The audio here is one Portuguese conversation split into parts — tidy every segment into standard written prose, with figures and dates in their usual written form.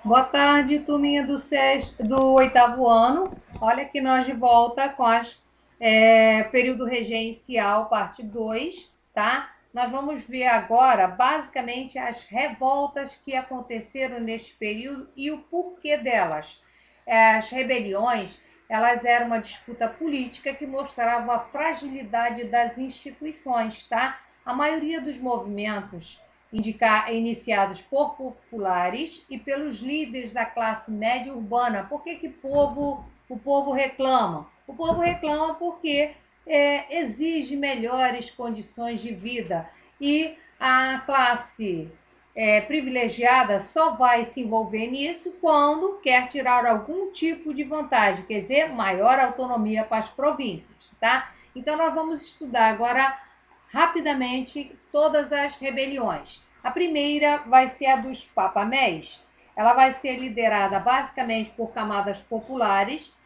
Boa tarde, turminha do oitavo ano. Olha que nós de volta com período regencial, parte 2, tá? Nós vamos ver agora, basicamente, as revoltas que aconteceram neste período e o porquê delas. As rebeliões, elas eram uma disputa política que mostrava a fragilidade das instituições, tá? A maioria dos movimentos iniciados por populares e pelos líderes da classe média urbana. Por que o povo reclama? O povo reclama porque exige melhores condições de vida e a classe privilegiada só vai se envolver nisso quando quer tirar algum tipo de vantagem, quer dizer, maior autonomia para as províncias, tá? Então nós vamos estudar agora rapidamente todas as rebeliões. A primeira vai ser a dos papamés. Ela vai ser liderada basicamente por camadas populares,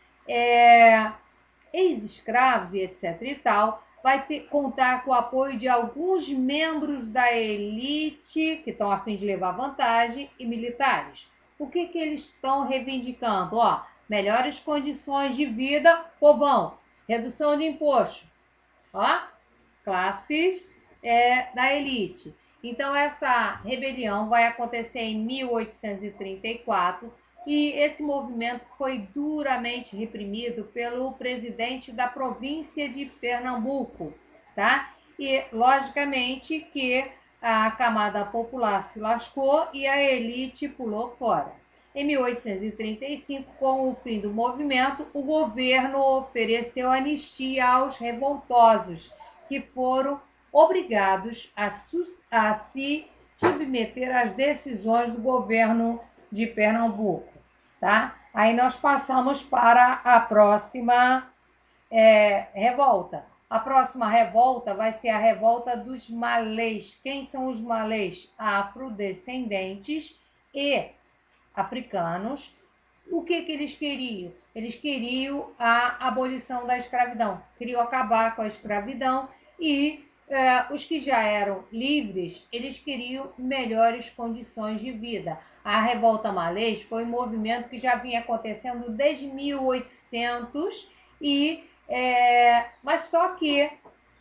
ex-escravos e etc. e tal. Vai contar com o apoio de alguns membros da elite que estão a fim de levar vantagem e militares. O que eles estão reivindicando? Melhores condições de vida, povão, redução de imposto, classes da elite. Então, essa rebelião vai acontecer em 1834 e esse movimento foi duramente reprimido pelo presidente da província de Pernambuco, tá? E, logicamente, que a camada popular se lascou e a elite pulou fora. Em 1835, com o fim do movimento, o governo ofereceu anistia aos revoltosos, que foram obrigados a se submeter às decisões do governo de Pernambuco. Tá? Aí nós passamos para a próxima revolta. A próxima revolta vai ser a revolta dos malês. Quem são os malês? Afrodescendentes e africanos. O que eles queriam? Eles queriam a abolição da escravidão, queriam acabar com a escravidão e os que já eram livres, eles queriam melhores condições de vida. A Revolta Malês foi um movimento que já vinha acontecendo desde 1800 mas só que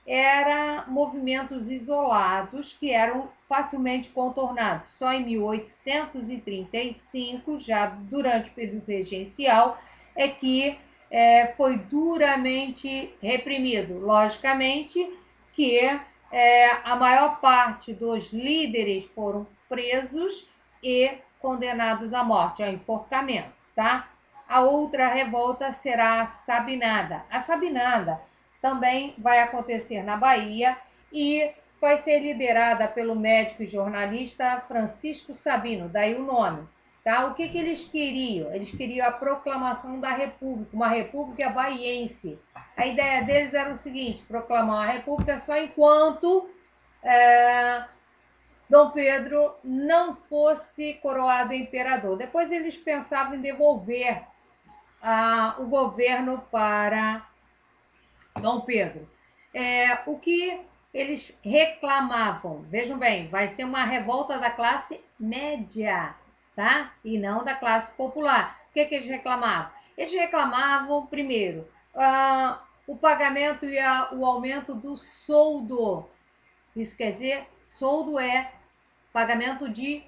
eram movimentos isolados que eram facilmente contornados. Só em 1835, já durante o período regencial, é que foi duramente reprimido. Logicamente que a maior parte dos líderes foram presos e condenados à morte, ao enforcamento, tá? A outra revolta será a Sabinada. A Sabinada também vai acontecer na Bahia e vai ser liderada pelo médico e jornalista Francisco Sabino, daí o nome. Tá? O que eles queriam? Eles queriam a proclamação da República, uma república baiense. A ideia deles era o seguinte: proclamar a república só enquanto Dom Pedro não fosse coroado imperador. Depois eles pensavam em devolver o governo para Dom Pedro. O que eles reclamavam? Vejam bem, vai ser uma revolta da classe média, tá? E não da classe popular. O que eles reclamavam? Eles reclamavam, primeiro, o pagamento e o aumento do soldo. Isso quer dizer, soldo é pagamento de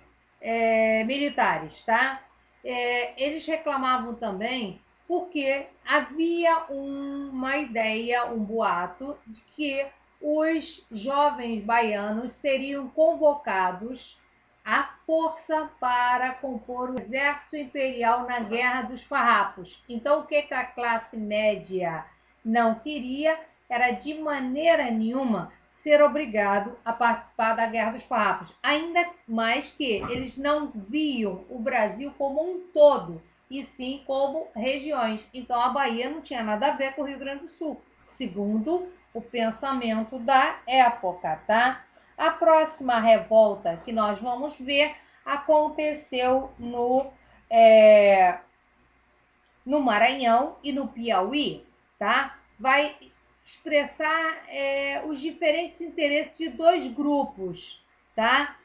militares, tá? Eles reclamavam também porque havia uma ideia, um boato, de que os jovens baianos seriam convocados à força para compor o exército imperial na Guerra dos Farrapos. Então, o que a classe média não queria era, de maneira nenhuma, ser obrigado a participar da Guerra dos Farrapos. Ainda mais que eles não viam o Brasil como um todo, e sim como regiões. Então a Bahia não tinha nada a ver com o Rio Grande do Sul, segundo o pensamento da época, tá? A próxima revolta que nós vamos ver aconteceu no Maranhão e no Piauí, tá? Vai expressar os diferentes interesses de dois grupos, tá?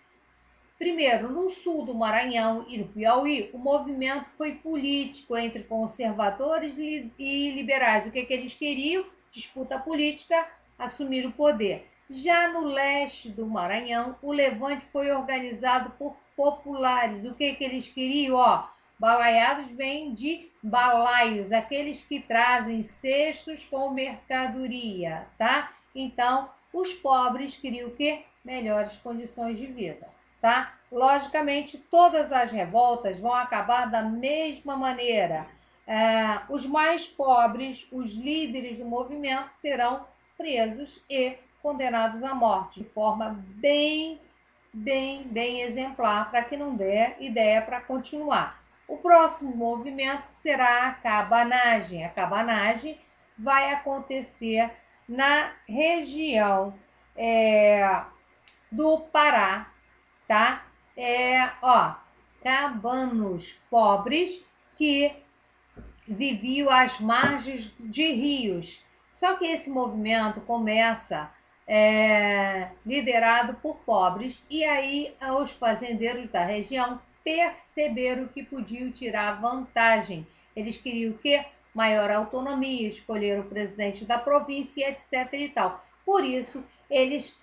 Primeiro, no sul do Maranhão e no Piauí, o movimento foi político entre conservadores e liberais. O que eles queriam? Disputa política, assumir o poder. Já no leste do Maranhão, o levante foi organizado por populares. O que eles queriam? Balaiados vêm de balaios, aqueles que trazem cestos com mercadoria, tá? Então, os pobres queriam o quê? Melhores condições de vida, tá? Logicamente, todas as revoltas vão acabar da mesma maneira. Os mais pobres, os líderes do movimento, serão presos e condenados à morte, de forma bem exemplar, para que não dê ideia para continuar. O próximo movimento será a cabanagem. A cabanagem vai acontecer na região do Pará, tá? Cabanos pobres que viviam às margens de rios. Só que esse movimento começa liderado por pobres, e aí os fazendeiros da região perceberam que podiam tirar vantagem. Eles queriam o quê? Maior autonomia, escolher o presidente da província, etc. e tal. Por isso, eles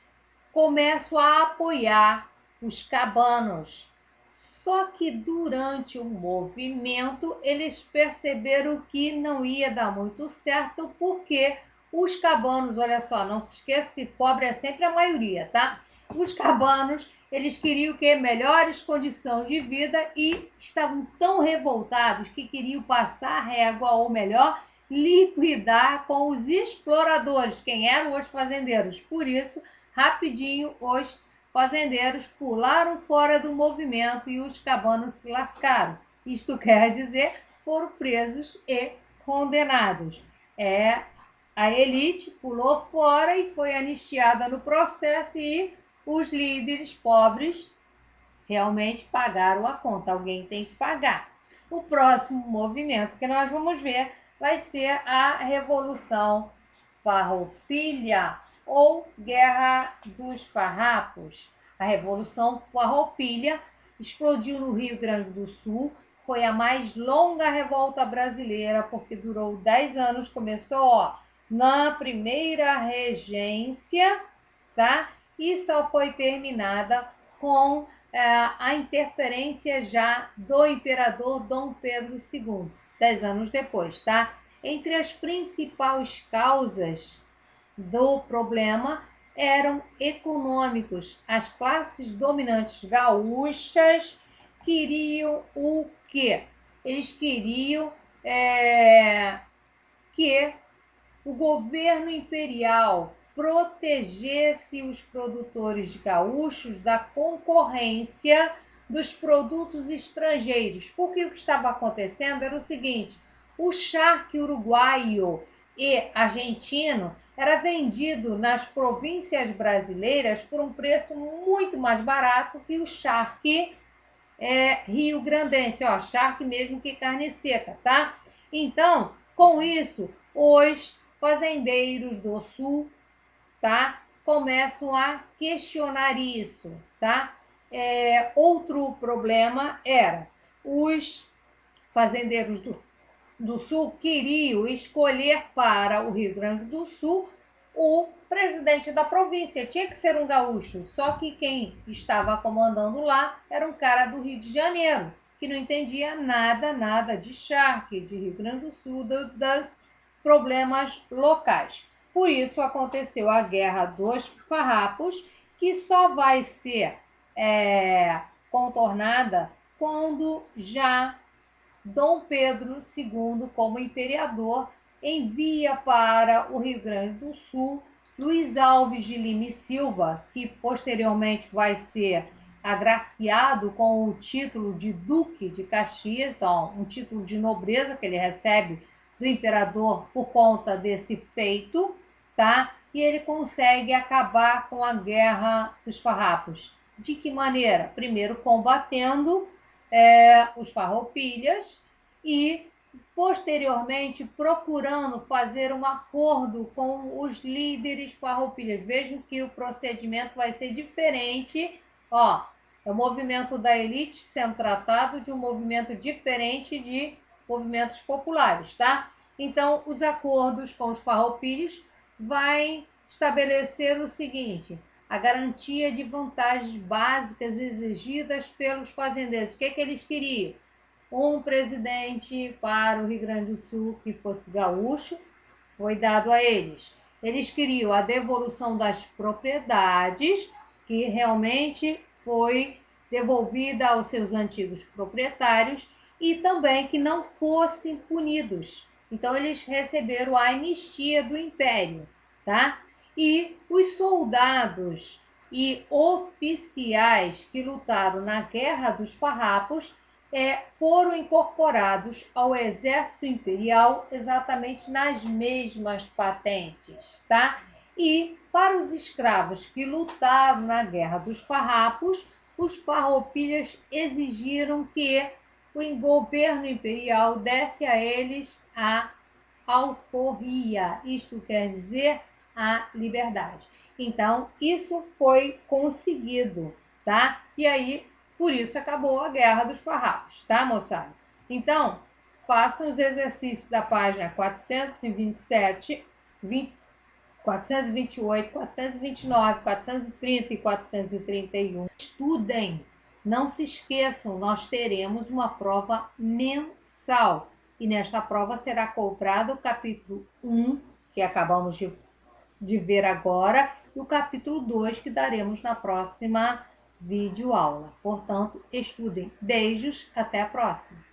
começam a apoiar os cabanos. Só que durante o movimento, eles perceberam que não ia dar muito certo, porque os cabanos, olha só, não se esqueça que pobre é sempre a maioria, tá? Os cabanos, eles queriam o quê? Melhores condições de vida, e estavam tão revoltados que queriam passar a régua, ou melhor, liquidar com os exploradores, quem eram os fazendeiros. Por isso, rapidinho, os fazendeiros pularam fora do movimento e os cabanos se lascaram. Isto quer dizer, foram presos e condenados. A elite pulou fora e foi anistiada no processo, e os líderes pobres realmente pagaram a conta. Alguém tem que pagar. O próximo movimento que nós vamos ver vai ser a Revolução Farroupilha, ou Guerra dos Farrapos. A Revolução Farroupilha explodiu no Rio Grande do Sul. Foi a mais longa revolta brasileira, porque durou 10 anos. Começou na primeira regência, tá? E só foi terminada com a interferência já do imperador Dom Pedro II, 10 anos depois, tá? Entre as principais causas do problema eram econômicos. As classes dominantes gaúchas queriam o quê? Eles queriam que o governo imperial protegesse os produtores gaúchos da concorrência dos produtos estrangeiros. Porque o que estava acontecendo era o seguinte: o charque uruguaio e argentino era vendido nas províncias brasileiras por um preço muito mais barato que o charque rio-grandense, charque mesmo que carne seca, tá? Então, com isso, os fazendeiros do sul, tá, começam a questionar isso, tá? Outro problema era os fazendeiros do Sul queriam escolher para o Rio Grande do Sul o presidente da província. Tinha que ser um gaúcho, só que quem estava comandando lá era um cara do Rio de Janeiro, que não entendia nada de charque, de Rio Grande do Sul, dos problemas locais. Por isso aconteceu a Guerra dos Farrapos, que só vai ser contornada quando já Dom Pedro II, como imperador, envia para o Rio Grande do Sul Luiz Alves de Lima e Silva, que posteriormente vai ser agraciado com o título de Duque de Caxias, um título de nobreza que ele recebe do imperador por conta desse feito, tá? E ele consegue acabar com a Guerra dos Farrapos. De que maneira? Primeiro combatendo os farroupilhas e posteriormente procurando fazer um acordo com os líderes farroupilhas. Vejam que o procedimento vai ser diferente. É o movimento da elite sendo tratado de um movimento diferente de movimentos populares, tá? Então, os acordos com os farroupilhas vai estabelecer o seguinte: a garantia de vantagens básicas exigidas pelos fazendeiros. O que eles queriam? Um presidente para o Rio Grande do Sul que fosse gaúcho, foi dado a eles. Eles queriam a devolução das propriedades, que realmente foi devolvida aos seus antigos proprietários, e também que não fossem punidos. Então eles receberam a anistia do Império, tá? E os soldados e oficiais que lutaram na Guerra dos Farrapos foram incorporados ao Exército Imperial exatamente nas mesmas patentes, tá? E para os escravos que lutaram na Guerra dos Farrapos, os farroupilhas exigiram que o governo imperial desse a eles a alforria, isto quer dizer a liberdade. Então, isso foi conseguido, tá? E aí, por isso acabou a Guerra dos Farrapos, tá, moçada? Então, façam os exercícios da página 427, 428, 429, 430 e 431. Estudem, não se esqueçam, nós teremos uma prova mensal. E nesta prova será cobrado o capítulo 1, que acabamos de ver agora, e o capítulo 2, que daremos na próxima videoaula. Portanto, estudem. Beijos, até a próxima.